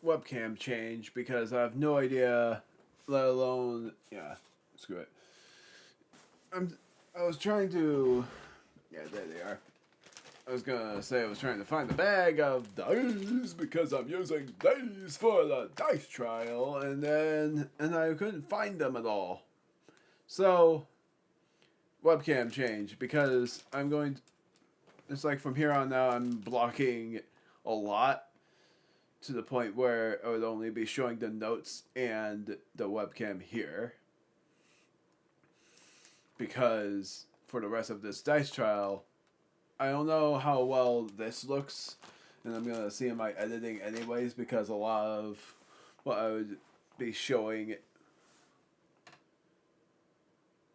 webcam change because I have no idea, let alone, yeah, screw it. I was trying to, yeah, there they are. I was gonna say I was trying to find the bag of dice because I'm using dice for the dice trial, and I couldn't find them at all. So, webcam change because I'm going. It's like from here on now I'm blocking a lot to the point where I would only be showing the notes and the webcam here. Because for the rest of this dice trial, I don't know how well this looks, and I'm gonna see in my editing anyways because a lot of what I would be showing,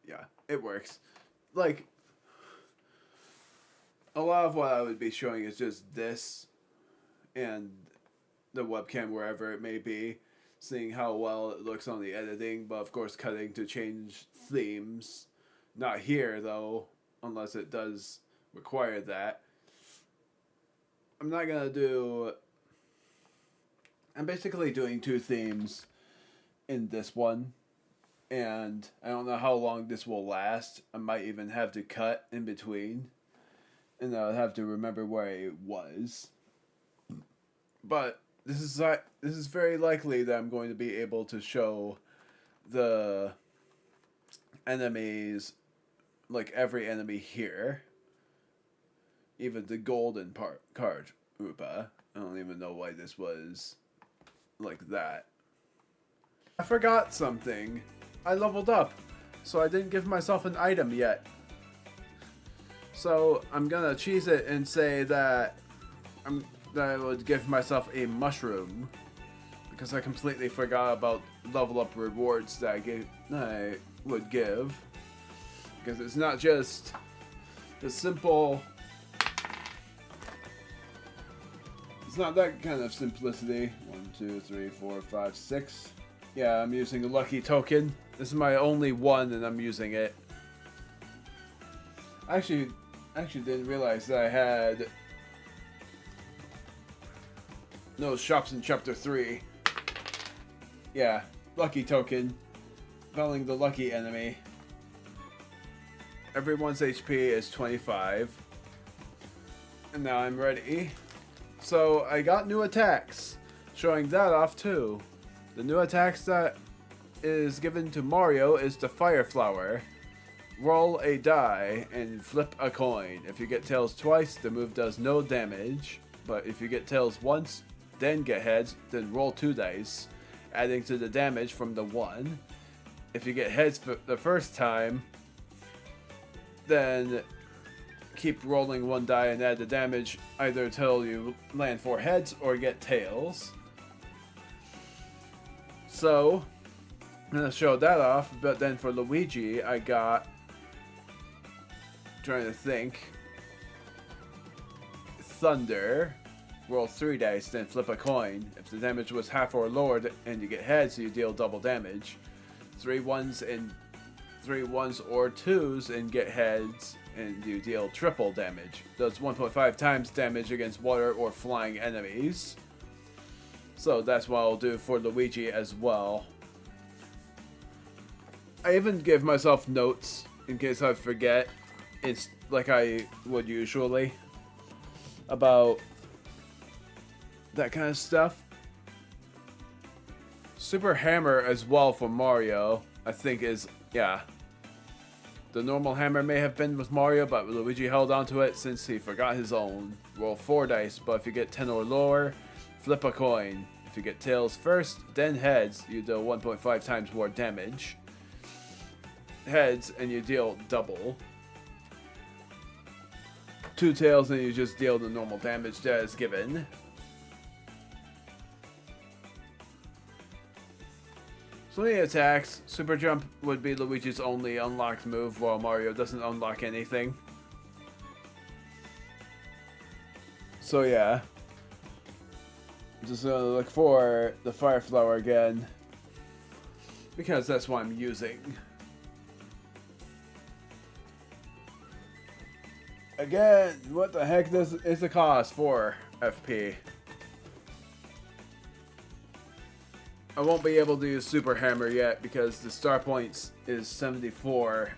yeah, it works. Like a lot of what I would be showing is just this and the webcam wherever it may be, seeing how well it looks on the editing, but of course cutting to change themes. Not here though, unless it does require that. I'm not gonna do. I'm basically doing two themes in this one, and I don't know how long this will last. I might even have to cut in between, and I'll have to remember where I was. But this is very likely that I'm going to be able to show the enemies, like every enemy here, even the golden part card Upa. I don't even know why this was like that. I forgot something. I leveled up, so I didn't give myself an item yet. So I'm gonna cheese it and say that I would give myself a mushroom because I completely forgot about level up rewards that I would give, because it's not just the simple. It's not that kind of simplicity. 1, 2, 3, 4, 5, 6. Yeah, I'm using a lucky token. This is my only one, and I'm using it. I actually didn't realize that I had no shops in chapter 3. Yeah, lucky token. Felling the lucky enemy. Everyone's HP is 25. And now I'm ready. So I got new attacks, showing that off too. The new attacks that is given to Mario is the Fire Flower. Roll a die and flip a coin. If you get tails twice, the move does no damage. But if you get tails once, then get heads, then roll 2 dice, adding to the damage from the 1. If you get heads for the first time, then keep rolling 1 die and add the damage either till you land 4 heads or get tails. So, I'm gonna show that off, but then for Luigi, I got, trying to think, Thunder. Roll 3 dice, then flip a coin. If the damage was half or lower and you get heads, you deal double damage. 3 ones or 2s and get heads, and you deal triple damage. Does 1.5 times damage against water or flying enemies. So that's what I'll do for Luigi as well. I even give myself notes in case I forget. It's like I would usually about that kind of stuff. Super Hammer as well for Mario, I think is, yeah. The normal hammer may have been with Mario, but Luigi held onto it since he forgot his own. Roll 4 dice, but if you get 10 or lower, flip a coin. If you get tails first, then heads, you deal 1.5 times more damage. Heads, and you deal double. 2 tails, and you just deal the normal damage that is given. So many attacks. Super Jump would be Luigi's only unlocked move, while Mario doesn't unlock anything. So yeah. I'm just gonna look for the Fire Flower again, because that's what I'm using. Again, what the heck is the cost for FP? I won't be able to use Super Hammer yet because the star points is 74.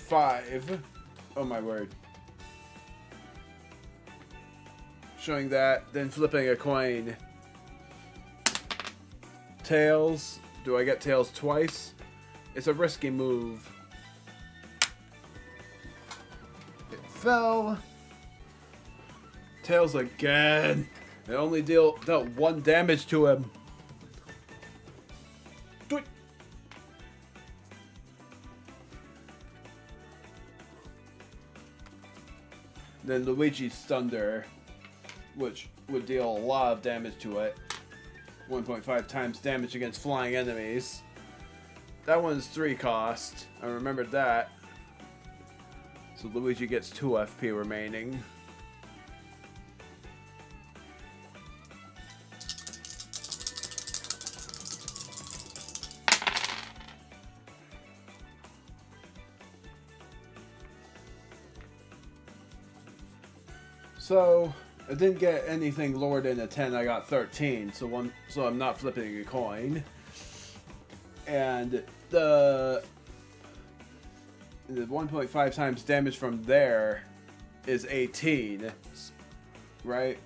Five. Oh my word. Showing that, then flipping a coin. Tails. Do I get tails twice? It's a risky move. It fell. Tails again. It only dealt 1 damage to him. Then Luigi's Thunder, which would deal a lot of damage to it. 1.5 times damage against flying enemies. That one's 3 cost. I remembered that. So Luigi gets 2 FP remaining. So I didn't get anything lower than a 10. I got 13. So I'm not flipping a coin. And the 1.5 times damage from there is 18, right?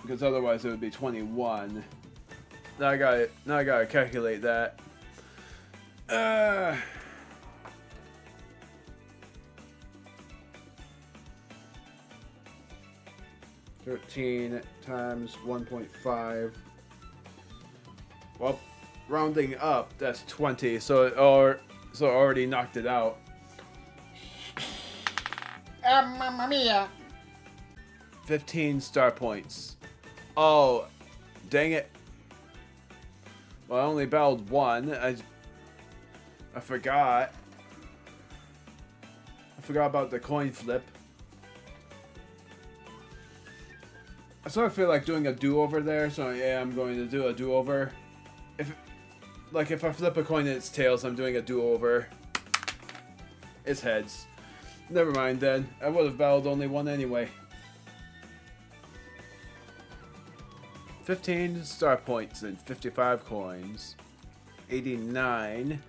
Because otherwise it would be 21. Now I gotta calculate that. 13 times 1.5. Well, rounding up, that's 20. So it already knocked it out. Mamma mia! 15 star points. Oh, dang it. Well, I only battled 1. I forgot. I forgot about the coin flip. I sort of feel like doing a do-over there, so yeah, I'm going to do a do-over. If I flip a coin and it's tails, I'm doing a do-over. It's heads. Never mind then. I would have battled only 1 anyway. 15 star points and 55 coins. 89.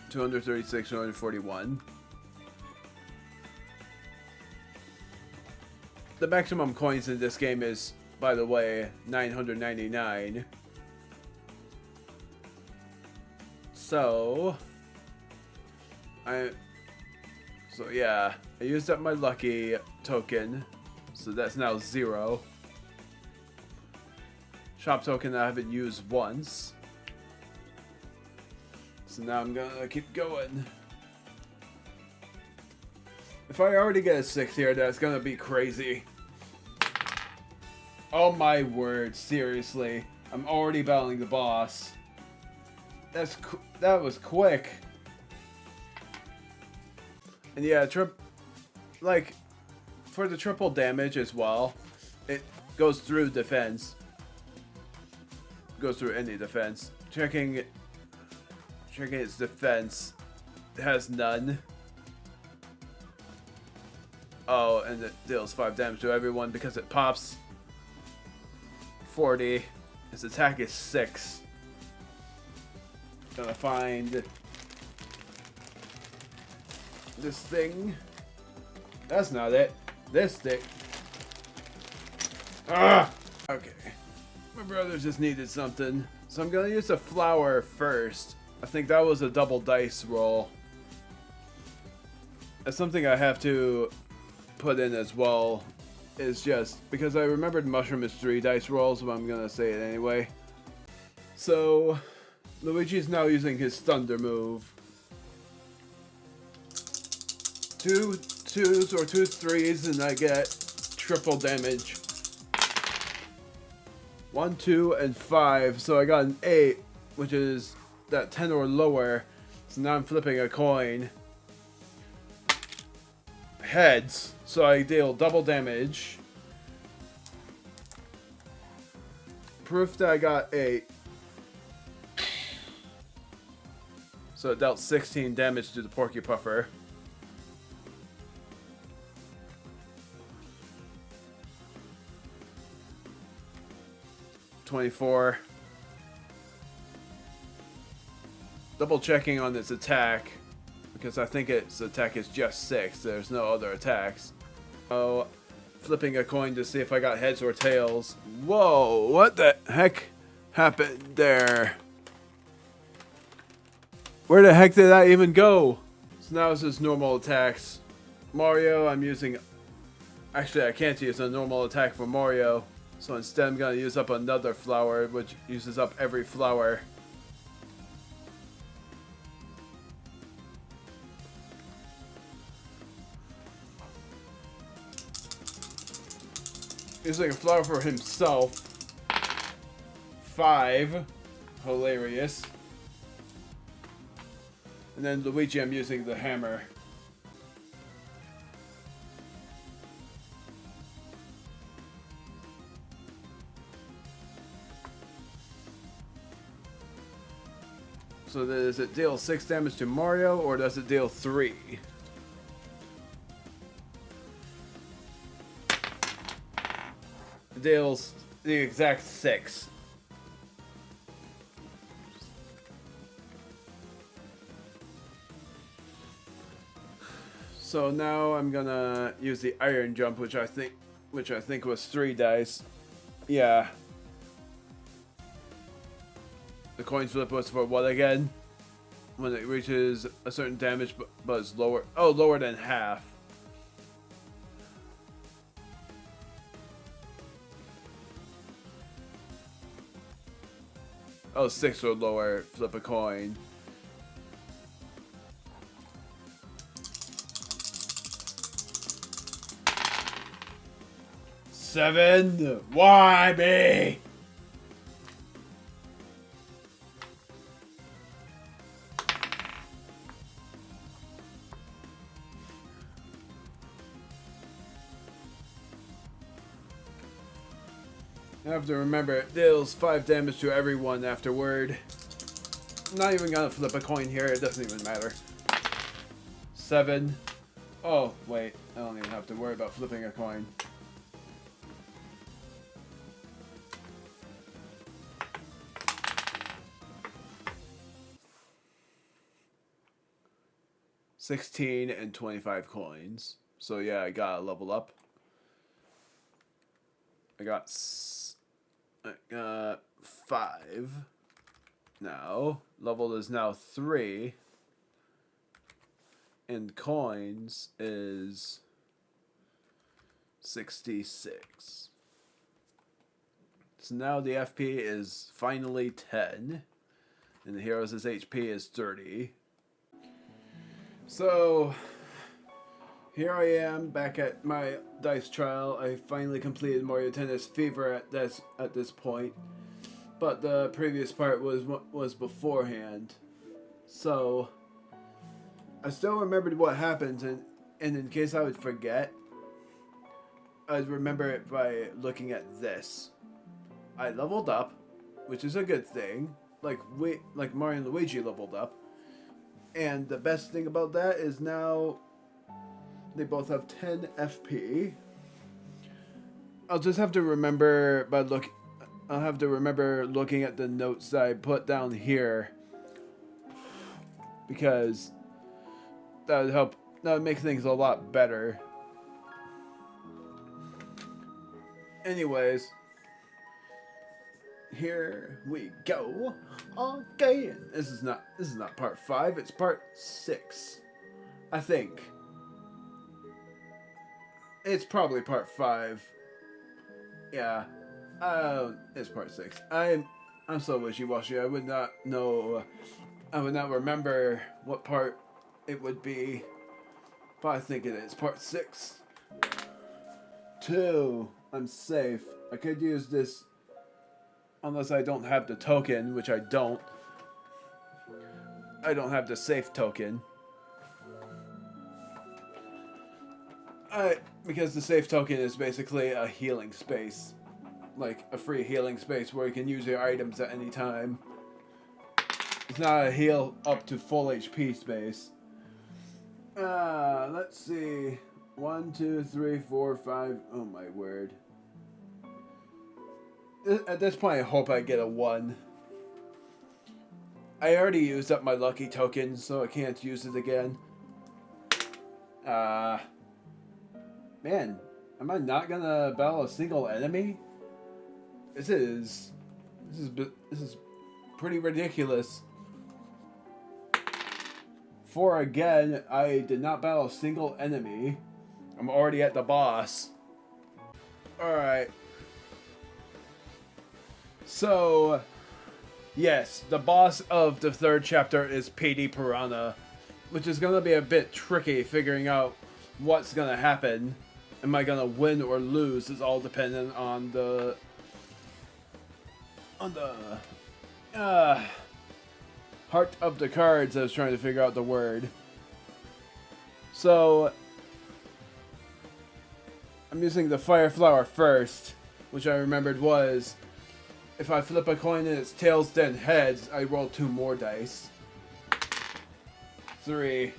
236, 241. The maximum coins in this game is, by the way, 999. So yeah, I used up my lucky token, so that's now 0. Shop token I haven't used once. So now I'm gonna keep going. If I already get a 6 here, that's gonna be crazy. Oh my word, seriously. I'm already battling the boss. That was quick. And yeah, for the triple damage as well, it goes through defense. Goes through any defense. Checking its defense, it has none. Oh, and it deals 5 damage to everyone because it pops 40. Its attack is 6. Gonna find this thing. That's not it. This thing. Ah! Okay. My brother just needed something. So I'm gonna use the flower first. I think that was a double dice roll. That's something I have to put in as well, is just because I remembered mushroom is 3 dice rolls, but I'm gonna say it anyway. So Luigi's now using his thunder move. 2 2s or 2 3s and I get triple damage. 1 2 and 5, so I got an 8, which is that 10 or lower. So now I'm flipping a coin. Heads, so I deal double damage. Proof that I got 8. So it dealt 16 damage to the Porcupuffer. $24. Double checking on its attack, because I think its attack is just 6. There's no other attacks. Oh, flipping a coin to see if I got heads or tails. Whoa, what the heck happened there? Where the heck did that even go? So now it's just normal attacks. Mario, I'm using... Actually, I can't use a normal attack for Mario. So instead, I'm going to use up another flower, which uses up every flower. Using a flower for himself. 5. Hilarious. And then Luigi, I'm using the hammer. So does it deal 6 damage to Mario, or does it deal 3? It deals the exact 6. So now I'm gonna use the Iron Jump, which I think was 3 dice. Yeah. The coin flip was for what again? When it reaches a certain damage, but it's lower. Oh, lower than half. Oh, 6 or lower. Flip a coin. Seven. Why me? I have to remember it deals 5 damage to everyone afterward. I'm not even gonna flip a coin here, it doesn't even matter. 7. Oh, wait, I don't even have to worry about flipping a coin. $16 and 25 coins. So yeah, I got a level up. I got 5 now. Level is now 3. And coins is 66. So now the FP is finally 10. And the heroes' HP is 30. So here I am back at my dice trial. I finally completed Mario Tennis Fever at this point, but the previous part was beforehand. So I still remembered what happened, and in case I would forget, I'd remember it by looking at this. I leveled up, which is a good thing. Like Mario and Luigi leveled up, and the best thing about that is now they both have 10 FP. I'll just have to remember I'll have to remember looking at the notes that I put down here, because that would help. That would make things a lot better. Anyways, here we go. Okay, this is not part 5. It's part 6, I think. It's probably part 5. Yeah. It's part 6. I'm so wishy-washy. I would not know. I would not remember what part it would be. But I think it is part 6. 2. I'm safe. I could use this unless I don't have the token, which I don't. I don't have the safe token. Because the safe token is basically a healing space. Like a free healing space where you can use your items at any time. It's not a heal up to full HP space. Let's see. 1, 2, 3, 4, 5. Oh my word. At this point, I hope I get a 1. I already used up my lucky token, so I can't use it again. Man, am I not gonna battle a single enemy? This is pretty ridiculous. For again, I did not battle a single enemy. I'm already at the boss. Alright. So, yes, the boss of the 3rd chapter is Petey Piranha, which is going to be a bit tricky figuring out what's going to happen. Am I going to win or lose? It's all dependent on the heart of the cards. I was trying to figure out the word. So, I'm using the Fire Flower first, which I remembered was, if I flip a coin and it's tails then heads, I roll 2 more dice. 3.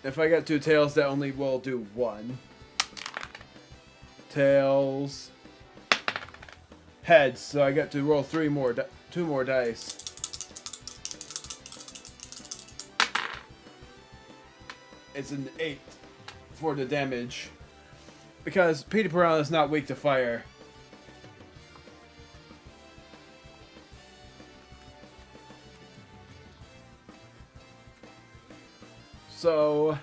If I get 2 tails, that only will do 1. Tails. Heads, so I get to roll 2 more dice. It's an 8 for the damage. Because Petey Piranha is not weak to fire. So,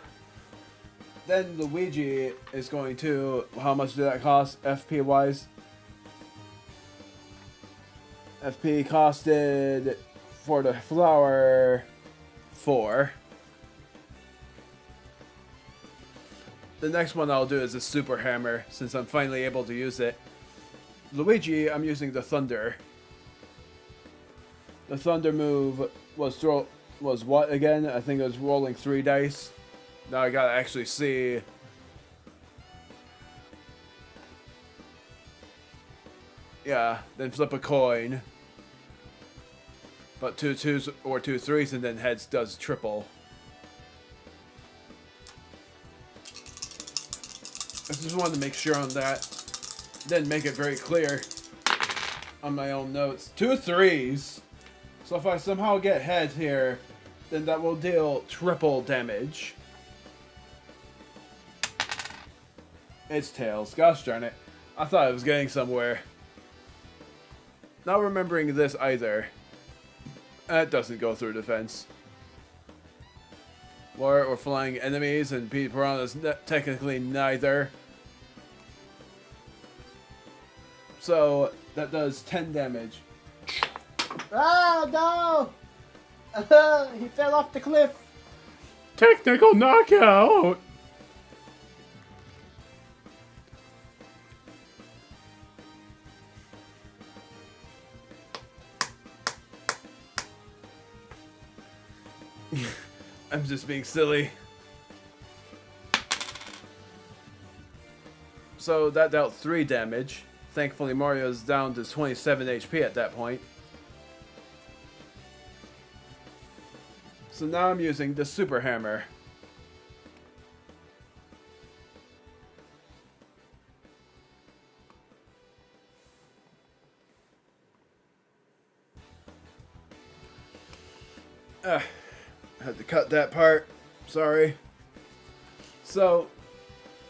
then Luigi is going to, how much did that cost FP wise? FP costed for the flower 4. The next one I'll do is a Super Hammer, since I'm finally able to use it. Luigi, I'm using the Thunder. The Thunder move was what again? I think it was rolling 3 dice. Now I gotta actually see. Yeah, then flip a coin. But 2 2s or 2 3s and then heads does triple. I just wanted to make sure on that. Then make it very clear on my own notes. 2 3s. So if I somehow get heads here, then that will deal triple damage. It's tails. Gosh darn it. I thought I was getting somewhere. Not remembering this either. That doesn't go through defense. Water or flying enemies, and Petey Piranha is technically neither. So that does 10 damage. Oh no! He fell off the cliff. Technical knockout! I'm just being silly. So that dealt 3 damage. Thankfully Mario's down to 27 HP at that point. So now I'm using the Super Hammer. I had to cut that part. Sorry. So,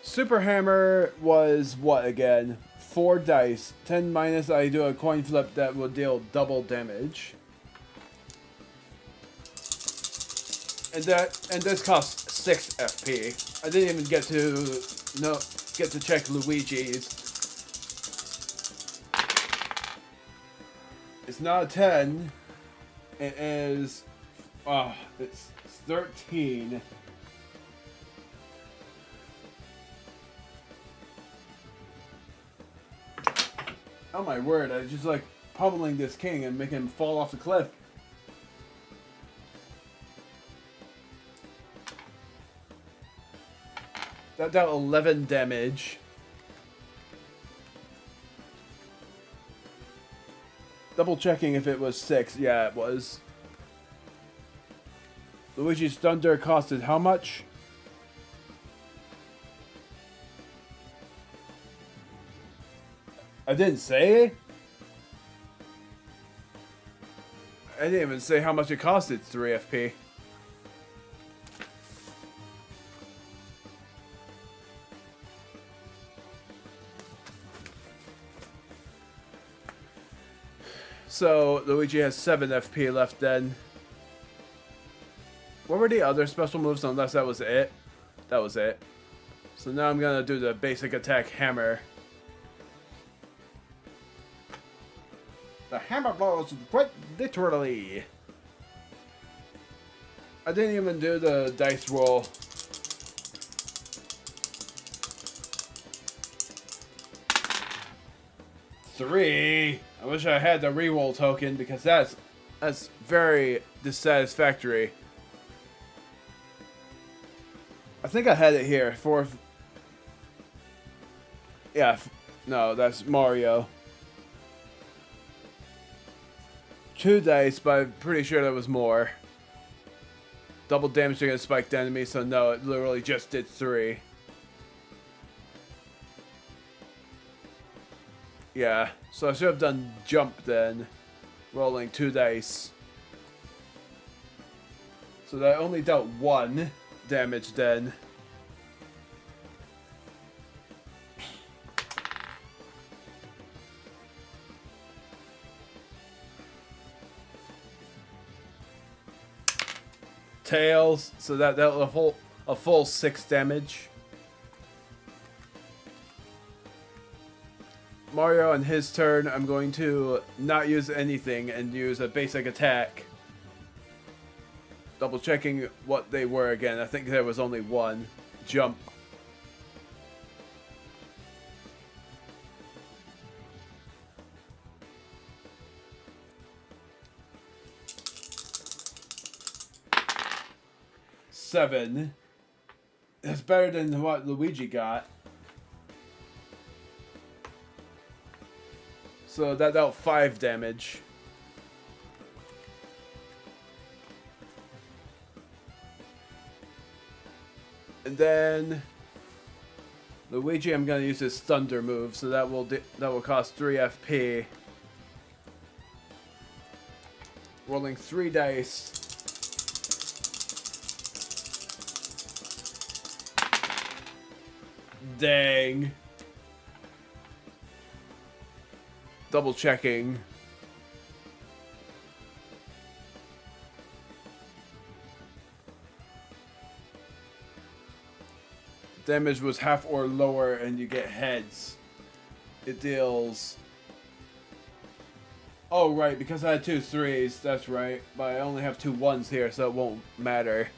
Super Hammer was what again? 4 dice. 10 minus, I do a coin flip that will deal double damage. And this costs 6 FP. I didn't even get to check Luigi's. It's not a 10. It is it's 13. Oh my word, I just like pummeling this king and making him fall off the cliff. That dealt 11 damage. Double checking if it was 6. Yeah, it was. Luigi's Thunder costed how much? I didn't say. I didn't even say how much it costed. 3 FP. So Luigi has 7 FP left then. What were the other special moves unless that was it? That was it. So now I'm gonna do the basic attack hammer. The hammer blows quite Literally. I didn't even do the dice roll. Three. I wish I had the reroll token because that's very dissatisfactory. I think I had it here. 4. Yeah. No, that's Mario. 2 dice, but I'm pretty sure there was more. Double damage against spiked enemy, so no, it literally just did 3. Yeah, so I should have done jump then. Rolling 2 dice. So that only dealt 1 damage then. Tails, so that dealt a full 6 damage. Mario on his turn, I'm going to not use anything and use a basic attack. Double checking what they were again. I think there was only 1. Jump. Seven. That's better than what Luigi got. So that dealt 5 damage. And then Luigi, I'm gonna use his Thunder move, so that will cost 3 FP. Rolling 3 dice. Dang. Double checking. Damage was half or lower and you get heads. It deals... Oh, right, because I had 2 3s, that's right. But I only have 2 1s here, so it won't matter.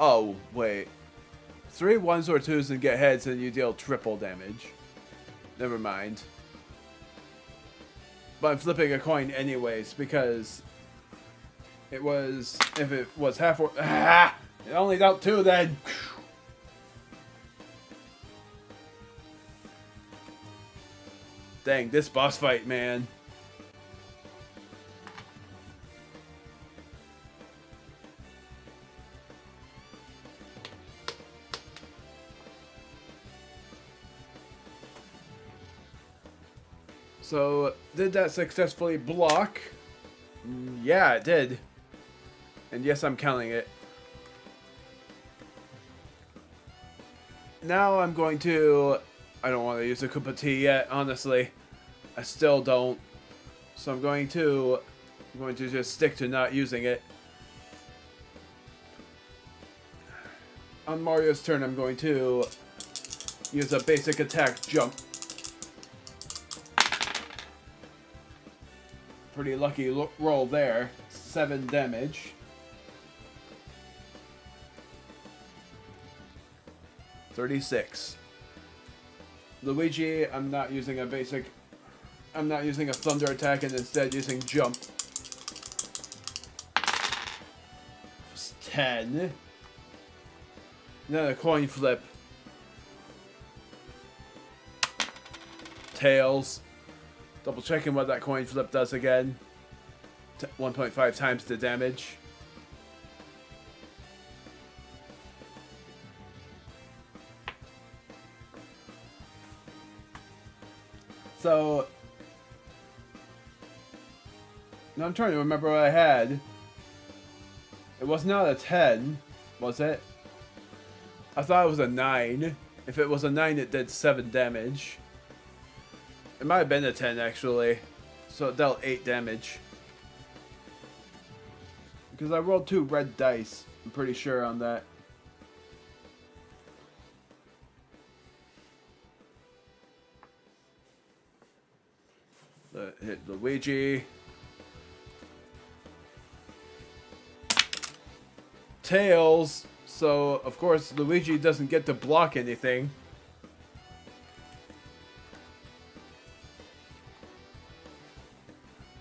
Oh, wait. 3 1s or 2s and get heads and you deal triple damage. Never mind. But I'm flipping a coin anyways because it was... If it was half or... Ah! It only dealt 2 then. Dang, this boss fight, man. So, did that successfully block? Yeah, it did. And yes, I'm counting it. Now I'm going to... I don't want to use a Koopa Tea yet, honestly. I still don't. So I'm going to just stick to not using it. On Mario's turn, I'm going to use a basic attack jump. Pretty lucky roll there. 7 damage. $36. Luigi, I'm not using a thunder attack and instead using jump. It's 10. Then a coin flip. Tails. Double checking what that coin flip does again. 1.5 times the damage. So, now I'm trying to remember what I had. It was not a 10, was it? I thought it was a 9. If it was a 9, it did 7 damage. It might have been a 10, actually. So it dealt 8 damage. Because I rolled 2 red dice. I'm pretty sure on that. Hit Luigi. Tails. So, of course, Luigi doesn't get to block anything.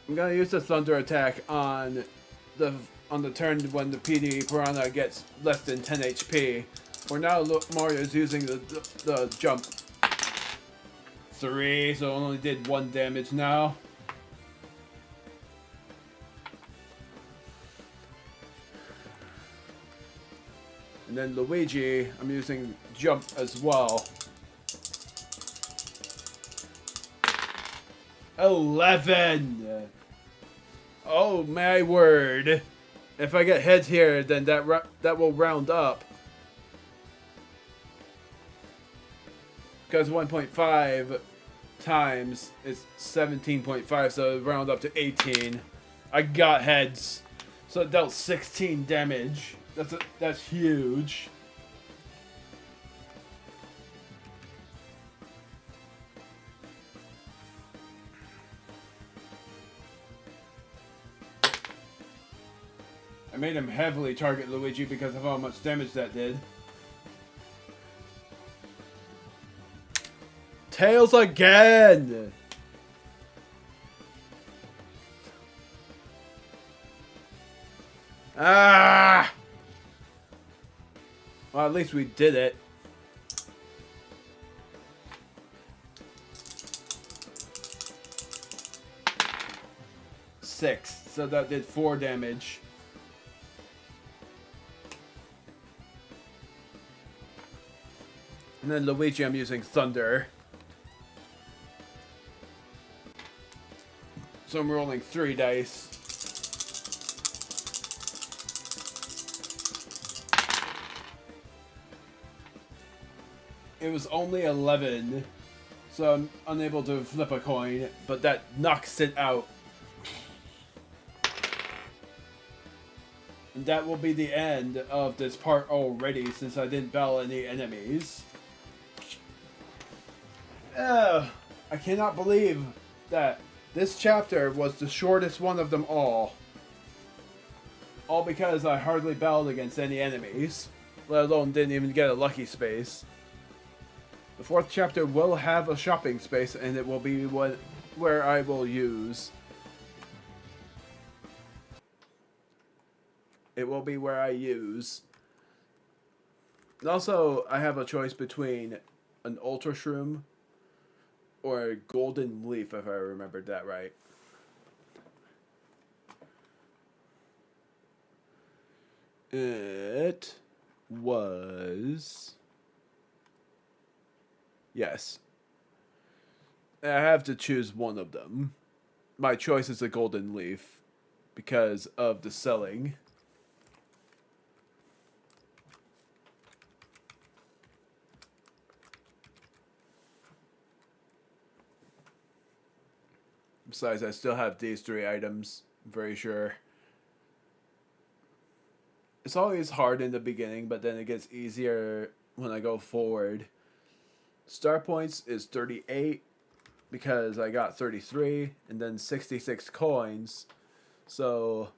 I'm gonna use the Thunder attack on the turn when the PD Piranha gets less than 10 HP. For now, Mario's using the jump. 3, so only did 1 damage now. And then Luigi, I'm using jump as well. 11! Oh my word. If I get hit here, then that will round up. Because 1.5 times is 17.5, so round up to 18. I got heads. So it dealt 16 damage. That's huge. I made him heavily target Luigi because of how much damage that did. Tails again! Ah! Well, at least we did it. Six, so that did 4 damage. And then Luigi, I'm using Thunder. So I'm rolling 3 dice. It was only 11, so I'm unable to flip a coin, but that knocks it out. And that will be the end of this part already, since I didn't battle any enemies. I cannot believe that this chapter was the shortest one of them all. All because I hardly battled against any enemies, let alone didn't even get a lucky space. The 4th chapter will have a shopping space, and it will be where I will use. It will be where I use. And also, I have a choice between an Ultra Shroom or a Golden Leaf, if I remembered that right. It was... Yes. I have to choose one of them. My choice is a Golden Leaf because of the selling. Besides, I still have these 3 items, I'm very sure. It's always hard in the beginning, but then it gets easier when I go forward. Star points is 38 because I got 33, and then 66 coins, so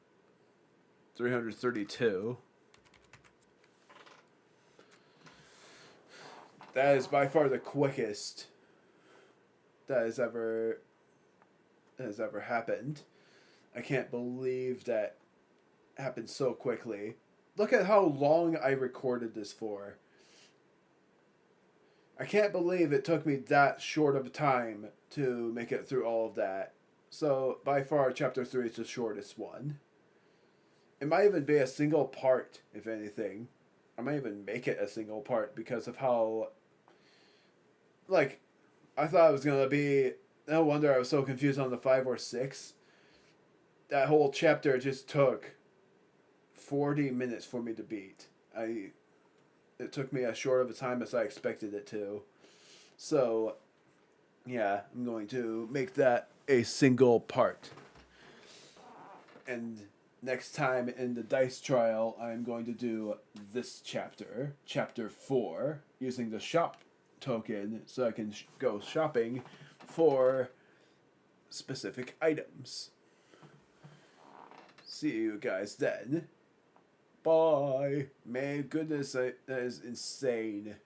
332. That is by far the quickest that has ever happened. I can't believe that happened so quickly. Look at how long I recorded this for. I can't believe it took me that short of a time to make it through all of that. So by far, chapter 3 is the shortest one. It might even be a single part, if anything. I might even make it a single part because of how, like, I thought it was gonna be. No wonder I was so confused on the 5 or 6. That whole chapter just took 40 minutes for me to beat. It took me as short of a time as I expected it to. So, yeah, I'm going to make that a single part. And next time in the dice trial, I'm going to do this chapter, chapter 4, using the shop token so I can go shopping for specific items. See you guys then. Bye. Man, goodness, that is insane.